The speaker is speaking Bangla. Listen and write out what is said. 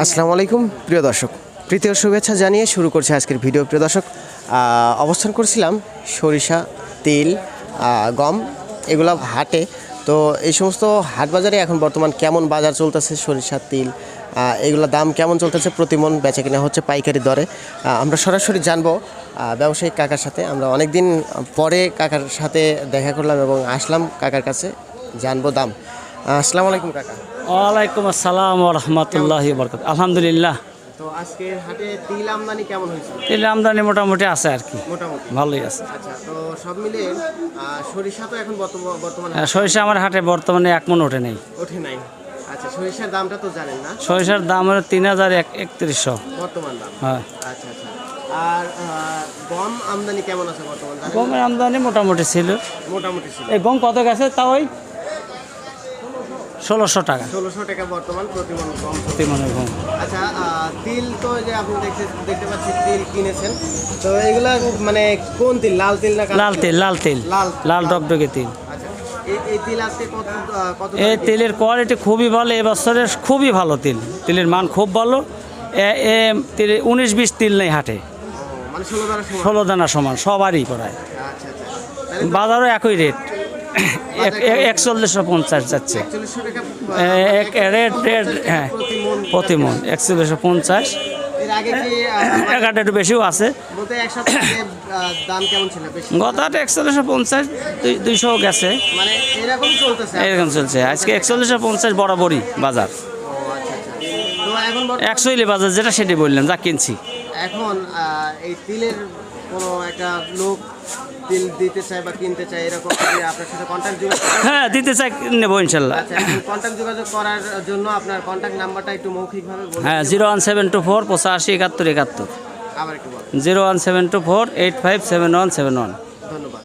আসসালামু আলাইকুম প্রিয় দর্শক, প্রীতীয় শুভেচ্ছা জানিয়ে শুরু করছে আজকের ভিডিও। প্রিয় দর্শক, অবস্থান করছিলাম সরিষা, তিল, গম এগুলা হাটে। তো এই সমস্ত হাট বাজারে এখন বর্তমান কেমন বাজার চলতেছে, সরিষা, তিল এগুলোর দাম কেমন চলতেছে, প্রতিমন বেচা কিনা হচ্ছে পাইকারি দরে। আমরা সরাসরি জানবো ব্যবসায়িক কাকার সাথে। আমরা অনেক দিন পরে কাকার সাথে দেখা করলাম এবং আসলাম কাকার কাছে, জানবো দাম। আসসালামু আলাইকুম কাকা। ওয়ালাইকুম আসসালাম রহমতুল্লাহি বরকাত। আলহামদুলিল্লাহ। তো আজকের হাটে তিল আমদানি কেমন হয়েছে? তেল আমদানি মোটামুটি আছে আর কি, মোটামুটি ভালোই আছে। আচ্ছা, তো সব মিলে সরিষা তো এখন বর্তমানে সরিষা আমার হাটে বর্তমানে এক মন ওঠে নেই। ওঠে নাই। আচ্ছা, সরিষার দামটা তো জানেন না? সরিষার দাম হলো ৩,৩১ বর্তমান দাম। হ্যাঁ। আচ্ছা আচ্ছা। আর গম আমদানি কেমন আছে বর্তমান জানেন? গমের আমদানি মোটামুটি ছিল। মোটামুটি ছিল। এই গম কত গেছে তা ওই ১৬০০ টাকা ১৬০০ টাকা বর্তমান প্রতিমন গম। প্রতিমনের গম। আচ্ছা, তিল তো যে আপনি দেখতে পাচ্ছি তিল কিনেছেন, তো এগুলা মানে কোন তিল? লাল তিল না কালো লাল তেল, লাল তেল, লাল টকটকে তিল। আচ্ছা, এই তিল আজকে কত এই তেলের কোয়ালিটি খুবই ভালো, এবছরের খুবই ভালো তিল। তেলের মান খুব ভালো। ১৯-২০ তিল নেই হাটে, মানে ১৬ দানা সমান? ১৬ দানা সমান সবারই প্রায়। আচ্ছা আচ্ছা। বাজারও একই রেট, ৪১৫০ যাচ্ছে ৪১০০ টাকা রেট। হ্যাঁ, প্রতি মন ৪১৫০। এর আগে কি এগারোটা একটু বেশিও আছে। বলতে এক সপ্তাহ আগে দাম কেমন ছিল? বেশি? গত হাটে ৪১৫০, ২০০ গেছে, মানে এরকম চলতেছে? এরকম চলছে। আজকে ৪১৫০ বরাবরই বাজার। ও আচ্ছা আচ্ছা। তো এখন ১০০ বাজার যেটা সেটাই বললাম, যা কিনছি। এখন এই তিলের কোনো একটা লোক তিল দিতে চায় বা কিনতে চায়, এরকম যদি আপনার সাথে কন্ট্যাক্ট যোগাযোগ হ্যাঁ, দিতে চাই, নেবো ইনশাল্লাহ। আচ্ছা, কন্ট্যাক্ট যোগাযোগ করার জন্য আপনার কন্ট্যাক্ট নাম্বারটা একটু মৌখিকভাবে বলুন। হ্যাঁ, 01724 85 71 71। আবার একটু বলুন। 01724 857171।